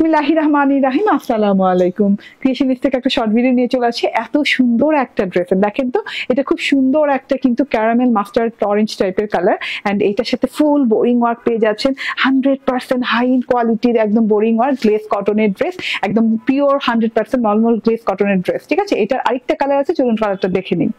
বিসমিল্লাহির রহমানির রহিম। আসসালামু আলাইকুম। ক্রিয়েশনিস্ট থেকে একটা শর্ট ভিডিও নিয়ে চলে আসছি। এত সুন্দর একটা ড্রেস, দেখেন তো, এটা খুব সুন্দর একটা কিন্তু ক্যারামেল মাস্টার্ড অরেঞ্জ টাইপের কালার, এন্ড এটার সাথে ফুল বোরিং ওয়ার্ক পেয়ে যাচ্ছেন। 100% হাই ইন কোয়ালিটির একদম বোরিং ওয়ার্ক গ্লেজ কটনের ড্রেস, একদম পিওর 100% নরমাল গ্লেজ কটনের ড্রেস। ঠিক আছে, এটার আরেকটা কালার আছে, চলুন কালারটা দেখে নিন।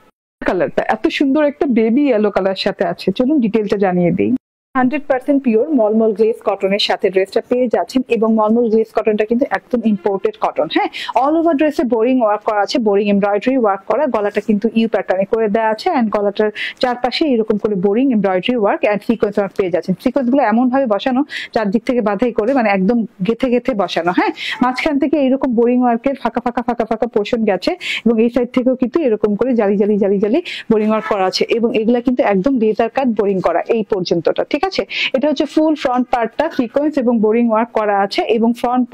কালারটা এত সুন্দর একটা বেবি ইয়েলো কালার সাথে আছে, চলুন ডিটেলটা জানিয়ে দিই। 100% পিওর মলমল গ্লেজ কটনের সাথে ড্রেসটা পেয়ে যাচ্ছেন, এবং মলমল গ্লেজ কটনটা কিন্তু একদম ইম্পোর্টেড কটন। হ্যাঁ, অল ওভার ড্রেসে বোরিং ওয়ার্ক করা আছে, বোরিং এমব্রয়ডারি ওয়ার্ক করা, গলাটা কিন্তু ইউ প্যাটার্নে করে দেওয়া আছে, এন্ড গলাটার চারপাশে এরকম করে boring embroidery work and sequence work পেয়ে যাচ্ছেন। সিকোয়েন্স গুলো এমন ভাবে বসানো, চারদিক থেকে বাধাই করে, মানে একদম গেথে গেথে বসানো। হ্যাঁ, মাঝখান থেকে এরকম বোরিং ওয়ার্কের ফাঁকা ফাঁকা ফাঁকা ফাঁকা পোর্শন গেছে, এবং এই সাইড থেকেও কিন্তু এরকম করে জালি জালি জালি জালি বোরিং ওয়ার্ক করা আছে, এবং এগুলা কিন্তু একদম লেজার কাট বোরিং করা এই পর্যন্তটা। ঠিক আছে, এটা হচ্ছে ফুল ফ্রন্ট পার্টটা সিকোয়েন্স এবং বোরিং ওয়ার্ক করা আছে, এবং ফ্রন্ট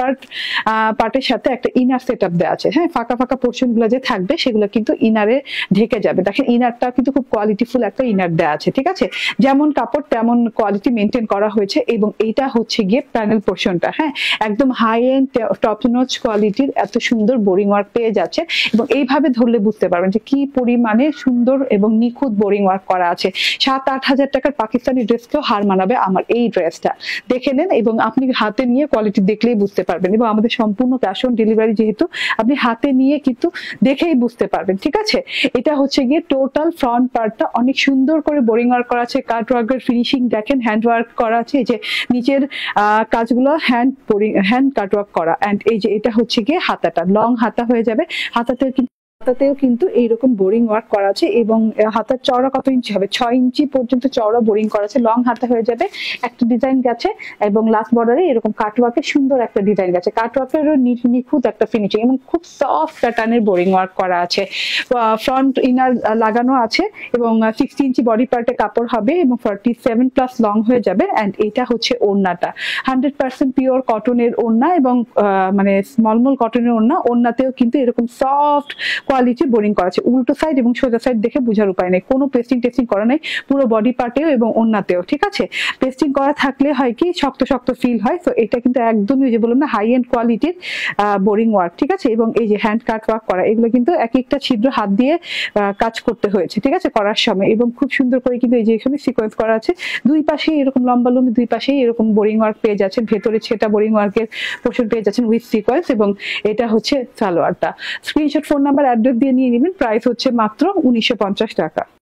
পার্টের সাথে একটা ইনার সেটআপ দেওয়া আছে। হ্যাঁ, ফাঁকা ফাঁকা পোর্শন গুলো যে থাকবে সেগুলো কিন্তু ইনারে ঢেকে যাবে। দেখেন ইনারটা কিন্তু খুব কোয়ালিটিফুল একটা ইনার দেওয়া আছে। ঠিক আছে, যেমন কাপড় তেমন কোয়ালিটি মেনটেন করা হয়েছে, এবং এইটা হচ্ছে গিয়ে প্যানেল পোর্শনটা। হ্যাঁ, একদম হাই এন্ড টপ নচ কোয়ালিটির এত সুন্দর বোরিং ওয়ার্ক পেয়ে যাচ্ছে, এবং এইভাবে ধরলে বুঝতে পারবেন যে কি পরিমাণে সুন্দর এবং নিখুঁত বোরিং ওয়ার্ক করা আছে। 7-8 হাজার টাকার পাকিস্তানি ড্রেসকেও হার মানাবে আমার এই ড্রেসটা। দেখে নেন, এবং আপনি হাতে নিয়ে কোয়ালিটি দেখলেই বুঝতে পারবেন, এবং আমাদের সম্পূর্ণ ক্যাশ অন ডেলিভারি, যেহেতু আপনি হাতে নিয়ে কিন্তু দেখেই বুঝতে পারবেন। ঠিক আছে, এটা হচ্ছে গিয়ে টোটাল ফ্রন্ট পার্টটা অনেক সুন্দর করে বোরিং ওয়ার্ক করা আছে, কাট ওয়ার্কের ফিনিশিং দেখেন, হ্যান্ড ওয়ার্ক করা আছে, এই যে নিচের কাজগুলো হ্যান্ড কাট ওয়ার্ক করা, এন্ড এই যে এটা হচ্ছে গিয়ে হাতাটা লং হাতা হয়ে যাবে। হাতাতেও কিন্তু এইরকম বোরিং ওয়ার্ক করা আছে, এবং হাতার চওড়া কত ইঞ্চি হবে, 6 ইঞ্চি পর্যন্ত চওড়া বোরিং করা আছে, লং হাতা হয়ে যাবে। একটা ডিজাইন গেছে, এবং লাস্ট বর্ডারে এরকম কাটওয়ার্কের সুন্দর একটা ডিজাইন গেছে, কাটওয়ার্কেরও নিখুঁত একটা ফিনিশিং, এবং খুব সফট প্যাটার্নের বোরিং ওয়ার্ক করা আছে। ফ্রন্ট ইনার লাগানো আছে, এবং 60 ইঞ্চি বডি পার্টে কাপড় হবে, এবং 47+ লং হয়ে যাবে। এন্ড এটা হচ্ছে ওড়নাটা, 100% পিওর কটনের ওড়না, এবং মানে মলমল কটনের ওড়না। ওড়নাতেও কিন্তু এরকম সফট কোয়ালিটি বোরিং করা আছে, উল্টো সাইড এবং সোজা সাইড দেখে বোঝার উপায় নেই, কোনো পেস্টিং টেস্টিং করা নেই, পুরো বডি পার্টেও এবং ওড়নাতেও। ঠিক আছে, পেস্টিং করা থাকলে হয় কি শক্ত শক্ত ফিল হয়, তো এটা কিন্তু একদমই যে বললাম না হাই এন্ড কোয়ালিটির বোরিং ওয়ার্ক। ঠিক আছে, এবং এই যে হ্যান্ড কাট ওয়ার্ক করা, এগুলো কিন্তু এক একটা ছিদ্র হাত দিয়ে কাজ করতে হয়েছে। ঠিক আছে, করার সময়, এবং খুব সুন্দর করে কিন্তু এই যে এখানে সিকোয়েন্স করা আছে, দুই পাশেই এরকম লম্বা লম্বি, দুই পাশেই এরকম বোরিং ওয়ার্ক পেয়ে যাচ্ছেন, ভেতরে ছেটা বোরিং ওয়ার্কের পোর্শন পেয়ে যাচ্ছেন উইথ সিকোয়েন্স, এবং এটা হচ্ছে সালোয়ারটা। স্ক্রিনশট, ফোন নাম্বার, অ্যাড্রেস দিয়ে নিয়ে নেবেন। প্রাইস হচ্ছে মাত্র 1950 টাকা।